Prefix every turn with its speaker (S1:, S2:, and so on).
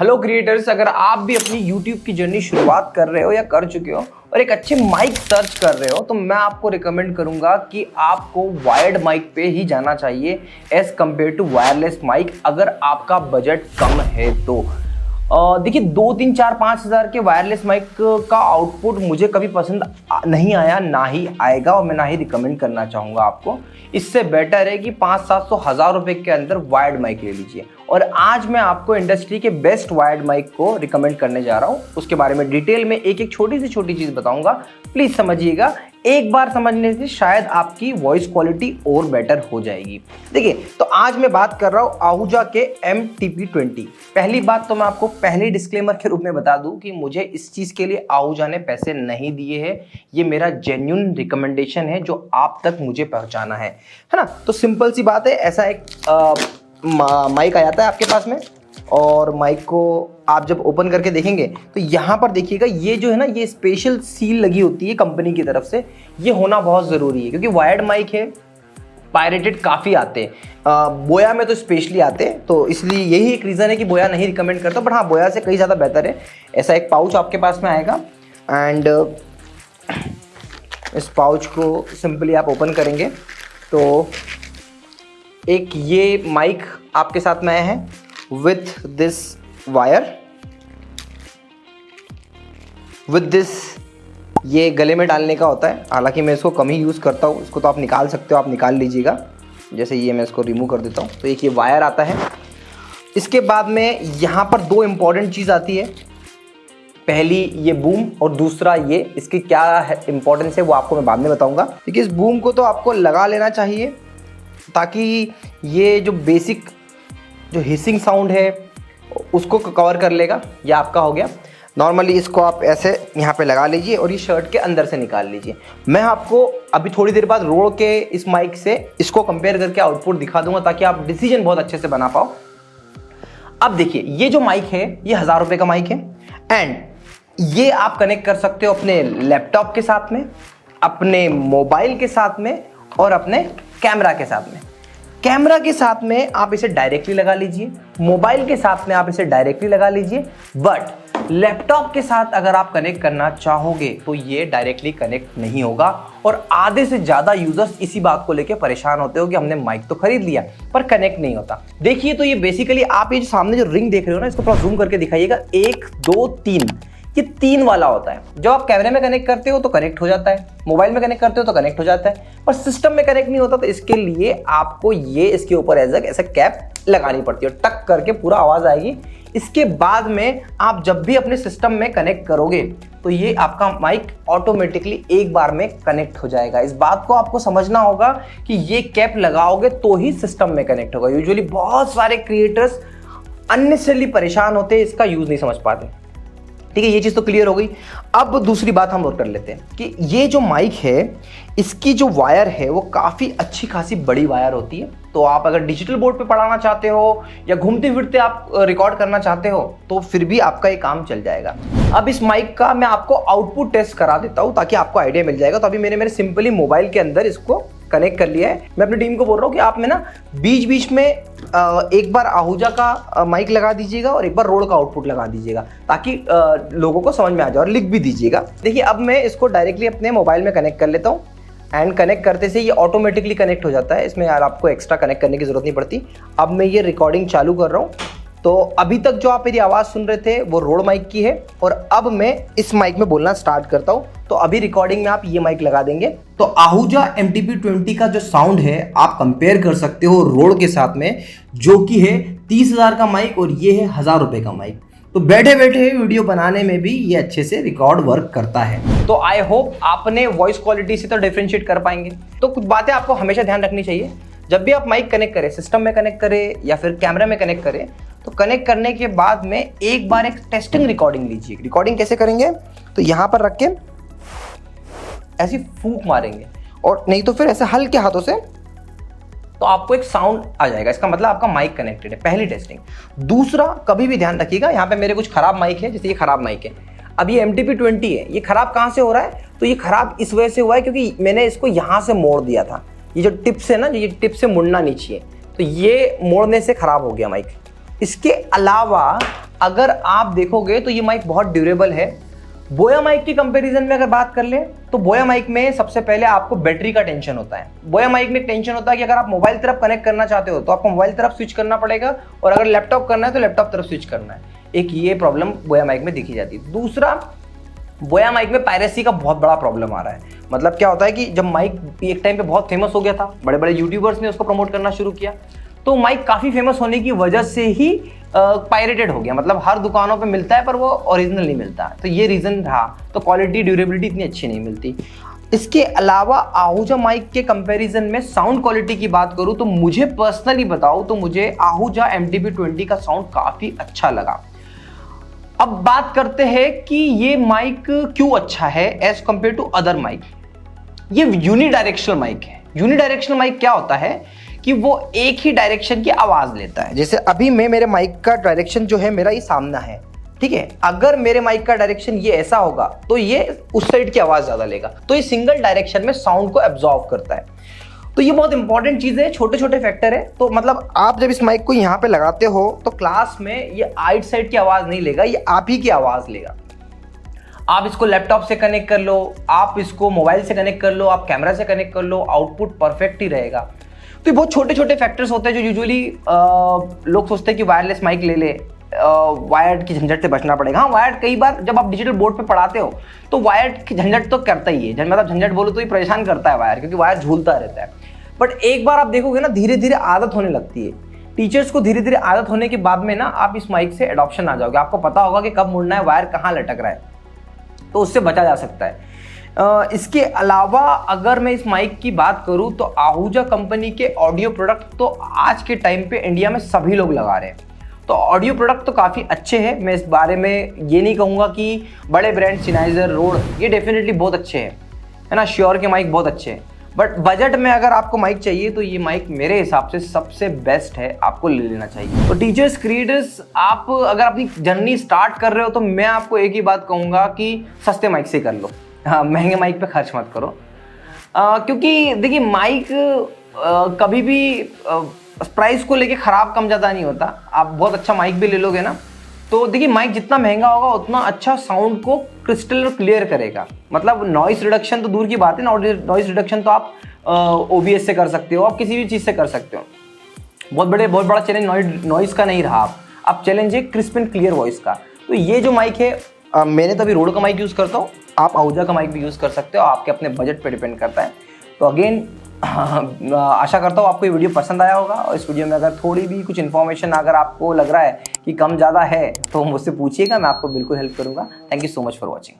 S1: Hello creators, अगर आप भी अपनी YouTube की जर्नी शुरुआत कर रहे हो या कर चुके हो और एक अच्छे माइक सर्च कर रहे हो तो मैं आपको रिकमेंड करूंगा कि आपको वायर्ड माइक पे ही जाना चाहिए as compare to wireless mic, अगर आपका बजट कम है तो। देखिए 2, 3, 4, 5 हज़ार के वायरलेस माइक का आउटपुट मुझे कभी पसंद नहीं आया, ना ही आएगा और मैं ना ही रिकमेंड करना चाहूँगा आपको। इससे बेटर है कि 500-700 हज़ार रुपये के अंदर वायर्ड माइक ले लीजिए। और आज मैं आपको इंडस्ट्री के बेस्ट वायर्ड माइक को रिकमेंड करने जा रहा हूँ। उसके बारे में डिटेल में एक एक छोटी चीज़ बताऊँगा, प्लीज़ समझिएगा। एक बार समझने से शायद आपकी वॉइस क्वालिटी और बेटर हो जाएगी। देखिए, तो आज मैं बात कर रहा हूँ आहूजा के MTP20। पहली बात तो मैं आपको पहले डिस्क्लेमर के रूप में बता दूं कि मुझे इस चीज़ के लिए आहूजा ने पैसे नहीं दिए हैं। ये मेरा जेन्युइन रिकमेंडेशन है जो आप तक मुझे पहुँचाना है ना। तो सिंपल सी बात है, ऐसा एक माइक आ जाता है आपके पास में और माइक को आप जब ओपन करके देखेंगे तो यहाँ पर देखिएगा, ये जो है ना, ये स्पेशल सील लगी होती है कंपनी की तरफ से। ये होना बहुत ज़रूरी है क्योंकि वायर्ड माइक है, पायरेटेड काफ़ी आते हैं, बोया में तो स्पेशली आते हैं, तो इसलिए यही एक रीज़न है कि बोया नहीं रिकमेंड करता। बट हाँ, बोया से कई ज़्यादा बेहतर है। ऐसा एक पाउच आपके पास में आएगा एंड इस पाउच को सिंपली आप ओपन करेंगे तो एक ये माइक आपके साथ में आया है with this wire, with this, ये गले में डालने का होता है। हालांकि मैं इसको कम ही यूज़ करता हूँ, इसको तो आप निकाल सकते हो, आप निकाल लीजिएगा। जैसे ये मैं इसको रिमूव कर देता हूँ तो एक ये वायर आता है। इसके बाद में यहाँ पर 2 इम्पॉर्टेंट चीज़ आती है। पहली ये बूम और दूसरा ये, इसकी क्या है इंपॉर्टेंस है वो आपको मैं बाद में बताऊँगा। देखिए, इस बूम को तो आपको लगा लेना चाहिए ताकि ये जो बेसिक जो हिसिंग साउंड है उसको कवर कर लेगा। ये आपका हो गया। नॉर्मली इसको आप ऐसे यहाँ पे लगा लीजिए और ये शर्ट के अंदर से निकाल लीजिए। मैं आपको अभी थोड़ी देर बाद रोड के इस माइक से इसको कंपेयर करके आउटपुट दिखा दूंगा ताकि आप डिसीजन बहुत अच्छे से बना पाओ। अब देखिए, ये जो माइक है ये 1000 रुपये का माइक है एंड ये आप कनेक्ट कर सकते हो अपने लैपटॉप के साथ में, अपने मोबाइल के साथ में और अपने कैमरा के साथ में। कैमरा के साथ में आप इसे डायरेक्टली लगा लीजिए, मोबाइल के साथ में आप इसे डायरेक्टली लगा लीजिए। बट लैपटॉप के साथ अगर आप कनेक्ट करना चाहोगे तो ये डायरेक्टली कनेक्ट नहीं होगा और आधे से ज़्यादा यूजर्स इसी बात को लेकर परेशान होते हो कि हमने माइक तो खरीद लिया पर कनेक्ट नहीं होता। देखिए, तो ये बेसिकली आप ये जो सामने जो रिंग देख रहे हो ना, इसको थोड़ा जूम करके दिखाइएगा। 1, 2, 3, ये 3 वाला होता है। जब आप कैमरे में कनेक्ट करते हो तो कनेक्ट हो जाता है, मोबाइल में कनेक्ट करते हो तो कनेक्ट हो जाता है, पर सिस्टम में कनेक्ट नहीं होता। तो इसके लिए आपको ये इसके ऊपर ऐसा कैप लगानी पड़ती है, टक करके पूरा आवाज़ आएगी। इसके बाद में आप जब भी अपने सिस्टम में कनेक्ट करोगे तो ये आपका माइक ऑटोमेटिकली एक बार में कनेक्ट हो जाएगा। इस बात को आपको समझना होगा कि ये कैप लगाओगे तो ही सिस्टम में कनेक्ट होगा। यूजुअली बहुत सारे क्रिएटर्स अननेसेसरली परेशान होते हैं, इसका यूज़ नहीं समझ पाते। ठीक है, ये चीज़ तो क्लियर हो गई। अब दूसरी बात हम और कर लेते हैं कि ये जो माइक है इसकी जो वायर है वो काफ़ी अच्छी खासी बड़ी वायर होती है। तो आप अगर डिजिटल बोर्ड पे पढ़ाना चाहते हो या घूमते फिरते आप रिकॉर्ड करना चाहते हो तो फिर भी आपका ये काम चल जाएगा। अब इस माइक का मैं आपको आउटपुट टेस्ट करा देता हूँ ताकि आपको आइडिया मिल जाएगा। तो अभी मेरे सिंपली मोबाइल के अंदर इसको कनेक्ट कर लिया है। मैं अपनी टीम को बोल रहा हूँ कि आप में ना बीच में एक बार आहूजा का माइक लगा दीजिएगा और एक बार रोड का आउटपुट लगा दीजिएगा ताकि लोगों को समझ में आ जाए, और लिख भी दीजिएगा। देखिए, अब मैं इसको डायरेक्टली अपने मोबाइल में कनेक्ट कर लेता हूँ एंड कनेक्ट करते से ये ऑटोमेटिकली कनेक्ट हो जाता है। इसमें यार आपको एक्स्ट्रा कनेक्ट करने की ज़रूरत नहीं पड़ती। अब मैं ये रिकॉर्डिंग चालू कर रहा हूँ। तो अभी तक जो आप मेरी आवाज़ सुन रहे थे वो रोड माइक की है और अब मैं इस माइक में बोलना स्टार्ट करता हूँ। तो अभी रिकॉर्डिंग में आप ये माइक लगा देंगे तो आहूजा MTP20 का जो साउंड है आप कंपेयर कर सकते हो रोड के साथ में, जो कि है 30,000 का माइक और ये है 1000 रुपये का माइक। तो बैठे बैठे वीडियो बनाने में भी ये अच्छे से रिकॉर्ड वर्क करता है। तो आई होप आपने वॉइस क्वालिटी से तो डिफरेंशिएट कर पाएंगे। तो कुछ बातें आपको हमेशा ध्यान रखनी चाहिए। जब भी आप माइक कनेक्ट करें, सिस्टम में कनेक्ट करें या फिर कैमरा में कनेक्ट करें, तो कनेक्ट करने के बाद में एक बार एक टेस्टिंग रिकॉर्डिंग लीजिए। रिकॉर्डिंग कैसे करेंगे, तो यहाँ पर रख के ऐसी फूंक मारेंगे और नहीं तो फिर ऐसे हल्के हाथों से, तो आपको एक साउंड आ जाएगा। इसका मतलब आपका माइक कनेक्टेड है। पहली टेस्टिंग। दूसरा, कभी भी ध्यान रखिएगा, यहाँ पे मेरे कुछ खराब माइक है, जैसे ये खराब माइक है। अब ये MTP20 है, ये खराब कहाँ से हो रहा है, तो ये खराब इस वजह से हुआ है क्योंकि मैंने इसको यहाँ से मोड़ दिया था। ये जो टिप्स है ना, ये टिप से मुड़ना नहीं चाहिए, तो ये मोड़ने से खराब हो गया माइक। इसके अलावा अगर आप देखोगे तो ये माइक बहुत ड्यूरेबल है। बोया माइक की कंपैरिजन में अगर बात कर ले तो बोया माइक में सबसे पहले आपको बैटरी का टेंशन होता है। बोया माइक में एक टेंशन होता है कि अगर आप मोबाइल तरफ कनेक्ट करना चाहते हो तो आपको मोबाइल तरफ स्विच करना पड़ेगा, और अगर लैपटॉप करना है तो लैपटॉप तरफ स्विच करना है। एक ये प्रॉब्लम बोया माइक में दिखी जाती है। दूसरा, बोया माइक में पायरेसी का बहुत बड़ा प्रॉब्लम आ रहा है। मतलब क्या होता है कि जब माइक एक टाइम पे बहुत फेमस हो गया था, बड़े बड़े यूट्यूबर्स ने उसको प्रमोट करना शुरू किया, तो माइक काफ़ी फेमस होने की वजह से ही पायरेटेड हो गया। मतलब हर दुकानों पे मिलता है पर वो ओरिजिनल नहीं मिलता, तो ये रीज़न रहा। तो क्वालिटी ड्यूरेबिलिटी इतनी अच्छी नहीं मिलती। इसके अलावा आहूजा माइक के कंपैरिजन में साउंड क्वालिटी की बात करूँ तो मुझे पर्सनली बताऊँ तो मुझे आहूजा MTP20 का साउंड काफ़ी अच्छा लगा। अब बात करते हैं कि ये माइक क्यों अच्छा है as compare to other mic. ये यूनिडायरेक्शनल माइक है। यूनिडायरेक्शनल माइक क्या होता है कि वो एक ही डायरेक्शन की आवाज लेता है। जैसे अभी मेरे माइक का डायरेक्शन जो है मेरा ये सामना है, ठीक है। अगर मेरे माइक का डायरेक्शन ये ऐसा होगा तो ये उस साइड की आवाज ज्यादा लेगा, तो ये सिंगल डायरेक्शन में साउंड को एब्जॉर्ब करता है। तो ये बहुत इंपॉर्टेंट चीज है, छोटे छोटे फैक्टर है। तो मतलब आप जब इस माइक को यहाँ पे लगाते हो तो क्लास में ये आइट साइड की आवाज नहीं लेगा, ये आप ही की आवाज लेगा। आप इसको लैपटॉप से कनेक्ट कर लो, आप इसको मोबाइल से कनेक्ट कर लो, आप कैमरा से कनेक्ट कर लो, आउटपुट परफेक्ट ही रहेगा। तो ये बहुत छोटे छोटे फैक्टर्स होते हैं जो यूजुअली लोग सोचते हैं कि वायरलेस माइक ले ले, वायर्ड की झंझट से बचना पड़ेगा। हाँ, वायर्ड कई बार जब आप डिजिटल बोर्ड पे पढ़ाते हो तो वायर्ड की झंझट तो करता ही है। मतलब झंझट बोलो तो ये परेशान करता है वायर, क्योंकि वायर झूलता रहता है। बट एक बार आप देखोगे ना, धीरे धीरे आदत होने लगती है। टीचर्स को धीरे धीरे आदत होने के बाद में ना आप इस माइक से एडॉप्शन आ जाओगे। आपको पता होगा कि कब मुड़ना है, वायर कहाँ लटक रहा है, तो उससे बचा जा सकता है। इसके अलावा अगर मैं इस माइक की बात करूं तो आहूजा कंपनी के ऑडियो प्रोडक्ट तो आज के टाइम पे इंडिया में सभी लोग लगा रहे हैं। तो ऑडियो प्रोडक्ट तो काफ़ी अच्छे हैं। मैं इस बारे में ये नहीं कहूँगा कि बड़े ब्रांड सिनाइजर, रोड, ये डेफिनेटली बहुत अच्छे हैं, है ना। श्योर के माइक बहुत अच्छे हैं। बट बजट में अगर आपको माइक चाहिए तो ये माइक मेरे हिसाब से सबसे बेस्ट है, आपको ले लेना चाहिए। तो टीचर्स, क्रिएटर्स, आप अगर अपनी जर्नी स्टार्ट कर रहे हो तो मैं आपको एक ही बात कहूँगा कि सस्ते माइक से कर लो। हाँ, महंगे माइक पे खर्च मत करो, क्योंकि देखिए माइक कभी भी प्राइस को लेके ख़राब कम ज़्यादा नहीं होता। आप बहुत अच्छा माइक भी ले लोगे ना, तो देखिए माइक जितना महंगा होगा उतना अच्छा साउंड को क्रिस्टल और क्लियर करेगा। मतलब नॉइस रिडक्शन तो दूर की बात है ना, नॉइस रिडक्शन तो आप OBS से कर सकते हो, आप किसी भी चीज़ से कर सकते हो। बहुत बड़ा चैलेंज नॉइस का नहीं रहा, अब चैलेंज है क्रिस्प एंड क्लियर वॉइस का। तो ये जो माइक है, मैंने तो अभी रोड का माइक यूज़ करता हूँ, आप आहूजा का माइक भी यूज़ कर सकते हो, आपके अपने बजट पे डिपेंड करता है। तो अगेन आशा करता हूँ आपको ये वीडियो पसंद आया होगा, और इस वीडियो में अगर थोड़ी भी कुछ इन्फॉर्मेशन अगर आपको लग रहा है कि कम ज़्यादा है तो मुझसे पूछिएगा, मैं आपको बिल्कुल हेल्प करूँगा। Thank you so much for watching.